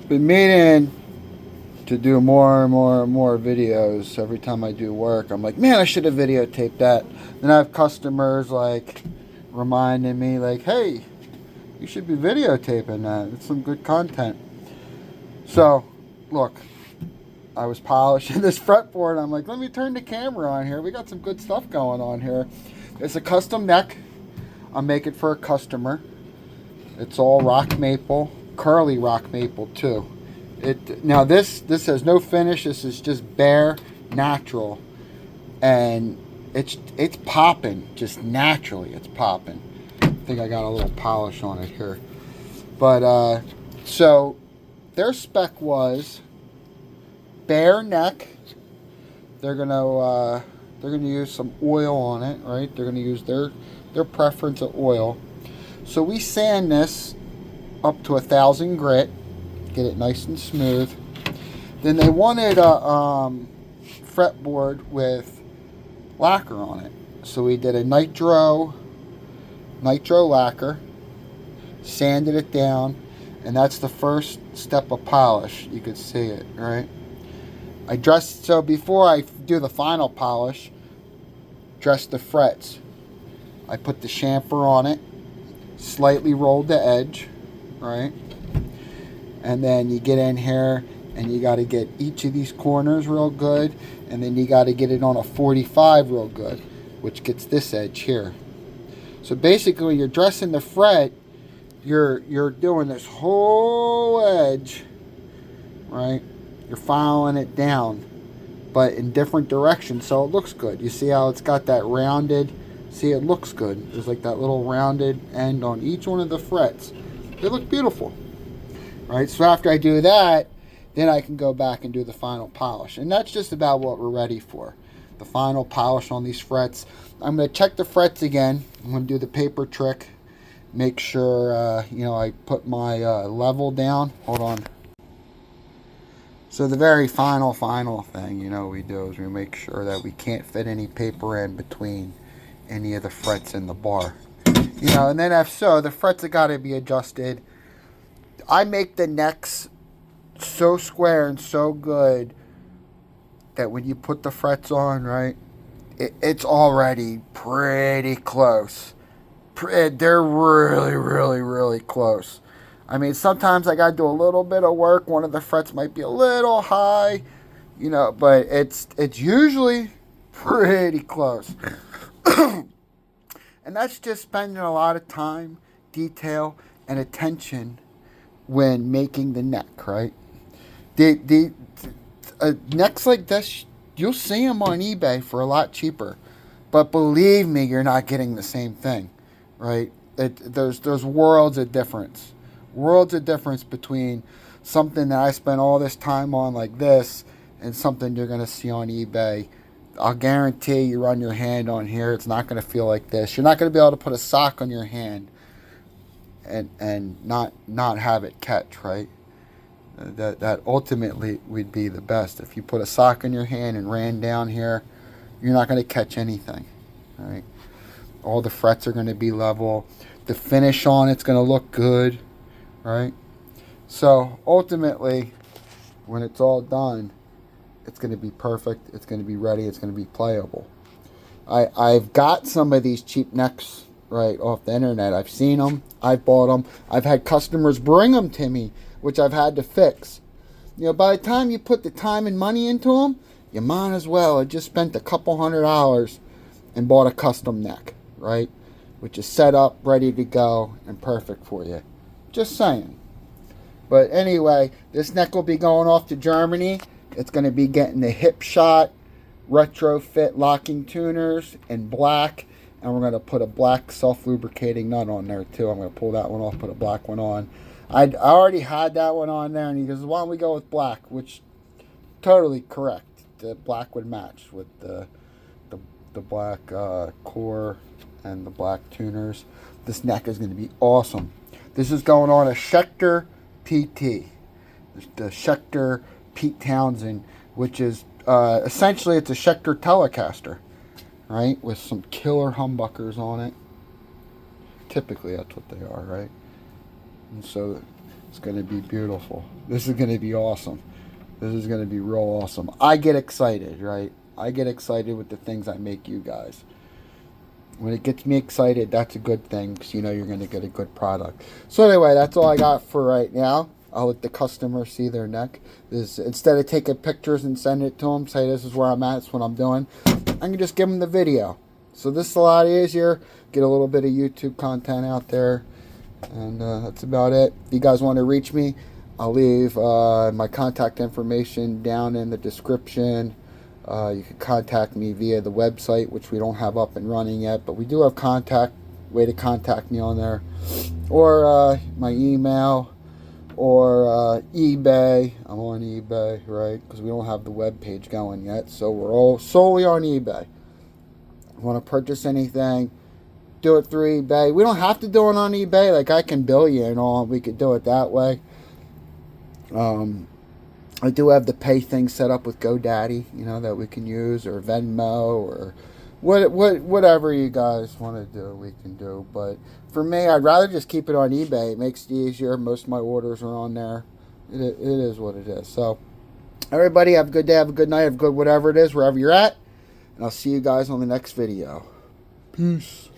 Been meaning to do more and more and more videos. Every time I do work, I'm like, man, I should have videotaped that. Then I have customers like reminding me, like, hey, you should be videotaping that. It's some good content. So, look, I was polishing this fretboard. I'm like, let me turn the camera on here. We got some good stuff going on here. It's a custom neck. I'm making for a customer. It's all rock maple, curly rock maple too. Now this has no finish. This is just bare natural, and it's popping just naturally. It's popping. I think I got a little polish on it here, but so their spec was bare neck. They're gonna use some oil on it, right? They're gonna use their preference of oil. So we sand this up to 1,000 grit, get it nice and smooth. Then they wanted a fretboard with lacquer on it, so we did a nitro lacquer, sanded it down, and that's the first step of polish. You could see it, right? So before I do the final polish, dress the frets. I put the chamfer on it, slightly rolled the edge, right? And then you get in here and you got to get each of these corners real good, and then you got to get it on a 45 real good, which gets this edge here. So basically when you're dressing the fret, you're doing this whole edge, right? You're filing it down, but in different directions, so it looks good. You see how it's got that rounded, see, it looks good. There's like that little rounded end on each one of the frets. They look beautiful, right? So after I do that, then I can go back and do the final polish. And that's just about what we're ready for. The final polish on these frets. I'm going to check the frets again. I'm going to do the paper trick. Make sure, I put my level down. Hold on. So the very final thing, we do is we make sure that we can't fit any paper in between any of the frets in the bar. And then the frets have got to be adjusted. I make the necks so square and so good that when you put the frets on, right, it's already pretty close. They're really, really, really close. I mean, sometimes I got to do a little bit of work. One of the frets might be a little high, but it's usually pretty close. And that's just spending a lot of time, detail, and attention when making the neck, right? The necks like this, you'll see them on eBay for a lot cheaper. But believe me, you're not getting the same thing, right? There's worlds of difference. Worlds of difference between something that I spent all this time on like this and something you're going to see on eBay. I'll guarantee you run your hand on here, it's not going to feel like this. You're not going to be able to put a sock on your hand and not have it catch, right? That ultimately would be the best. If you put a sock in your hand and ran down here, you're not going to catch anything, right? All the frets are going to be level. The finish on it's going to look good, right? So ultimately, when it's all done, it's going to be perfect. It's going to be ready. It's going to be playable. I've got some of these cheap necks right off the internet. I've seen them. I've bought them. I've had customers bring them to me, which I've had to fix. By the time you put the time and money into them, you might as well have just spent a couple $100 and bought a custom neck, right? Which is set up, ready to go, and perfect for you. Just saying. But anyway, this neck will be going off to Germany. It's going to be getting the hip shot retrofit locking tuners in black, and we're going to put a black self-lubricating nut on there too. I'm going to pull that one off, put a black one on. I already had that one on there, and he goes, why don't we go with black? Which, totally correct. The black would match with the black core and the black tuners. This neck is going to be awesome. This is going on a Schecter PT. The Schecter Pete Townsend, which is essentially it's a Schecter Telecaster, right, with some killer humbuckers on it. Typically that's what they are, right? And so It's going to be beautiful. This is going to be awesome. This is going to be real awesome. I get excited, right? I get excited with the things I make you guys. When it gets me excited, that's a good thing, because you know you're going to get a good product. So anyway, that's all I got for right now. I'll let the customer see their neck. This, instead of taking pictures and sending it to them, say this is where I'm at, it's what I'm doing, I can just give them the video. So this is a lot easier. Get a little bit of YouTube content out there. And that's about it. If you guys want to reach me, I'll leave my contact information down in the description. You can contact me via the website, which we don't have up and running yet, but we do have way to contact me on there, or my email, or eBay. I'm on eBay, right? Because we don't have the web page going yet, so we're all solely on eBay. Want to purchase anything, do it through eBay. We don't have to do it on eBay. Like, I can bill you and all. We could do it that way. I do have the pay thing set up with GoDaddy, you know, that we can use, or Venmo, or whatever you guys want to do, we can do. But for me, I'd rather just keep it on eBay. It makes it easier. Most of my orders are on there. It is what it is. So, everybody, have a good day, have a good night, have a good whatever it is, wherever you're at. And I'll see you guys on the next video. Peace.